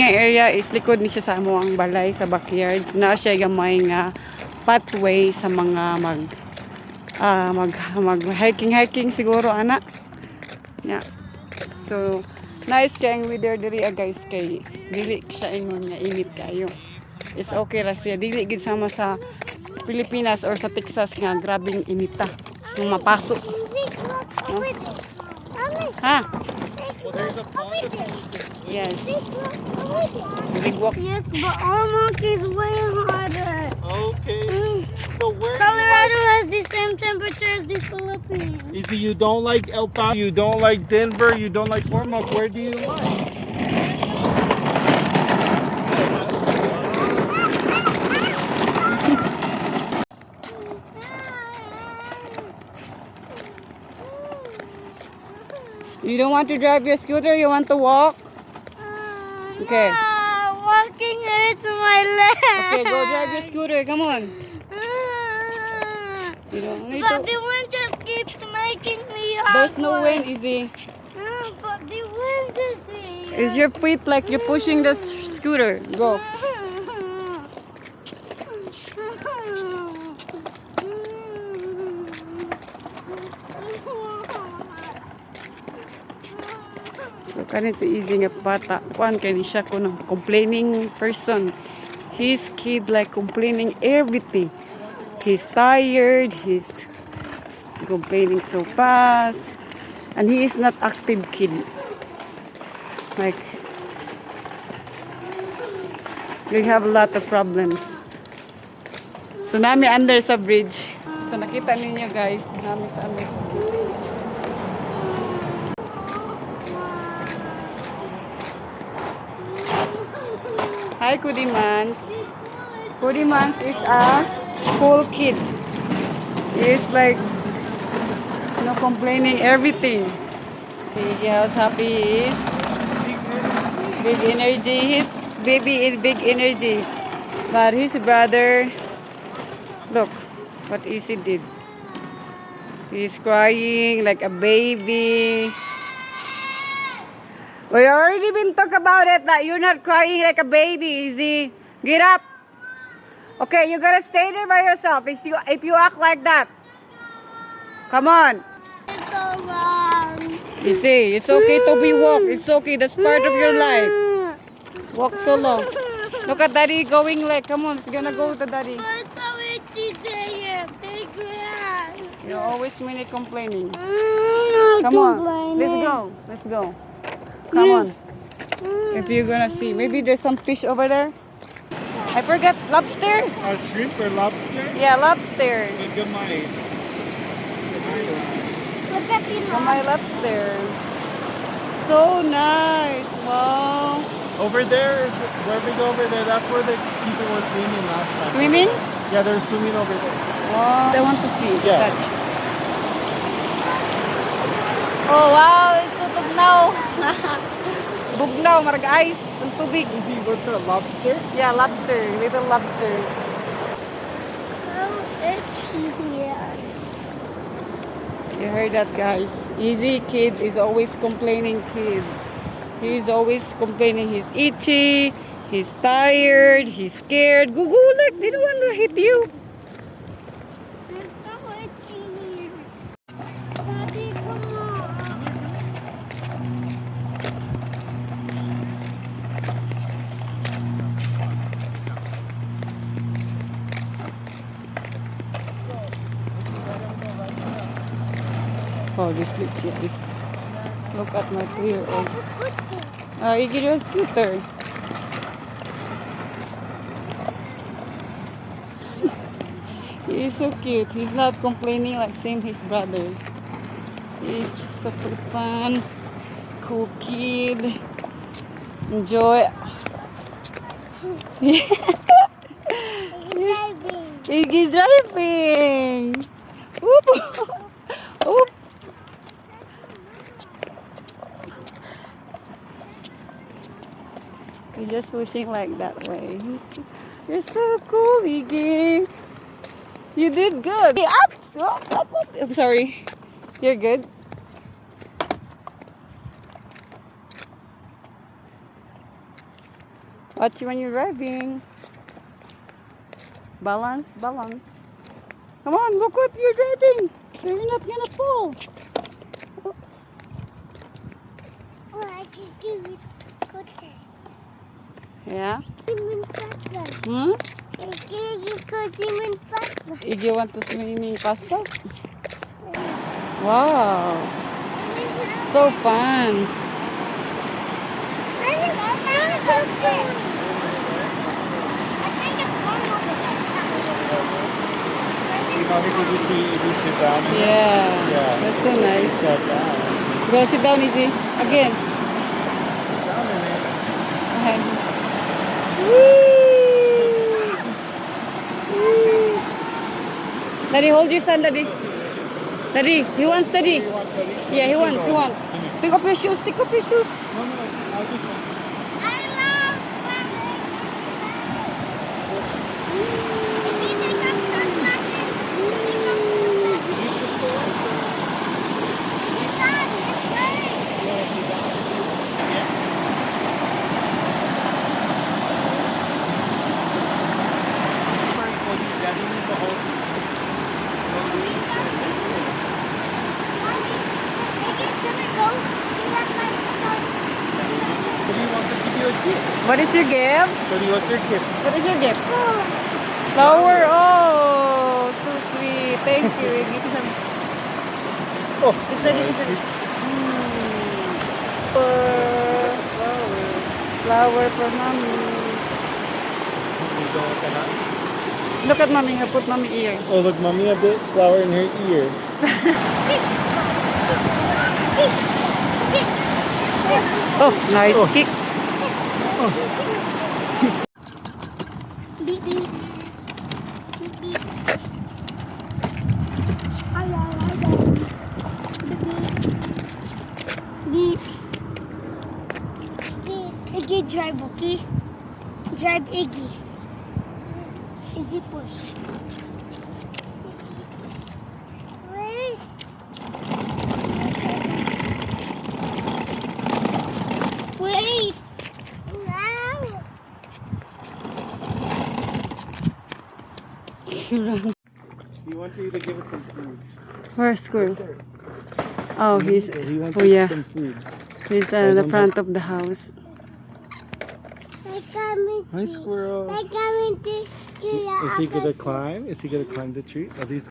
Nga area is likod ni siya sa amuang balay sa backyard. Na siya gamay nga pathway sa mga mag hiking siguro ana. Yeah. So nice kayong weather diri guys kay dili siya ingon nga init kayo. It's okay ra siya dili gid sama sa Pilipinas or sa Texas nga grabing inita kung mapasok. No? Ha? Yes. Big walk. Yes, but Armonk is way hotter. Okay. So where Colorado has the same temperature as the Philippines. Easy, you don't like El Paso, you don't like Denver, you don't like Ormoc. Where do you like? You don't want to drive your scooter, you want to walk? Okay. No, walking hurts my leg. Okay, go drive your scooter. Come on. You don't need But to. the wind just keeps making me There's no awkward. wind, easy. But the wind is here. Is your feet like you're pushing the scooter? Go. So kanin si Easy nga bata. Kuan kay ni siya kuno complaining person. His kid like complaining everything. He's tired, he's complaining so fast. And he is not active kid. Like we have a lot of problems. So nami under sa bridge. So nakita ninyo guys, nami sa under sa bridge. Hi Kudimans. Kudimans is a cool kid. He is like no complaining everything. See how happy he is. Big energy. His baby is big energy. But his brother, look what Easy did. He's crying like a baby. We already been talk about it that you're not crying like a baby, Easy. Get up. Okay, you gotta stay there by yourself if you act like that. Come on. It's so long. You see, it's okay to be walk. It's okay. That's part of your life. Walk solo. Look at daddy going like, come on, it's gonna go to daddy. It's so itchy there. Big grass. You're always minute complaining. Not Come on, complaining. let's go. Let's go. Come on. If you're gonna see, maybe there's some fish over there. I forgot lobster. A shrimp or lobster? Yeah, lobster. Gamay. Look at the My lobster. So nice. Wow. Over there, where we go over there, that's where the people were swimming last time. Swimming? Yeah, they're swimming over there. Wow. I want to see. Yeah. Touch. Oh wow, it's so bugnaw. Bugnaw, marag ice. Ang tubig. Easy, what's the lobster? Yeah, lobster. Little lobster. so itchy here. You heard that, guys. Easy kid is always complaining kid. He's always complaining. He's itchy. He's tired. He's scared. Gugu, look. They don't want to hit you. It's so itchy here. Daddy, come on. Oh, this switch is. Look at my 2-year-old. You get your scooter. He is so cute. He's not complaining like same his brother. He's super fun, cool kid. Enjoy. He's driving. Whoop. Whoop. You're just pushing like that way. You're so cool, Iggy. You did good. Hey, up! Up. I'm sorry. You're good. Watch when you're driving. Balance, balance. Come on, look what you're driving. So you're not gonna fall. Oh, I can give it cookie. Yeah? Swimming papa. Hmm? I can give swimming papa. If you want to swimming paspas? Wow. So fun. I think it's one over Mommy, did you sit down? Yeah. Yeah. That's so nice. Sit down. Go sit down, Izzy. Again. Down in it. Ahead. Whee! Whee! Daddy, hold your son, Daddy. Daddy, he wants Daddy. You want buddy? Yeah, he wants. Take off your shoes, take off your shoes. No, I'll just want. I love swimming. If you take off sunglasses, take off it's done. It's ready. Daddy needs to hold. What do you want to give you a gift? What is your gift? What do you want your gift? What is your gift? Flower. Oh, so sweet. Thank you. Give me some. Oh, It's ready, it's ready. Flower for mommy. Look at mommy. I put mommy ear. Oh, look, mommy a bit flour in her ear. Oh, nice Oh. kick. Beep, beep. Beep, beep. Ay, ay, ay, ay. Beep. Beep. Iggy drive, okay? Drive Iggy. Easy push. Wait. Wait. Now. He wants you to give it some food. Where's school? Oh, he's. He wants Oh you yeah, some food. he's the front of the house. I coming Hi, squirrel. I coming to Is he gonna climb? Is he gonna climb the tree? Are these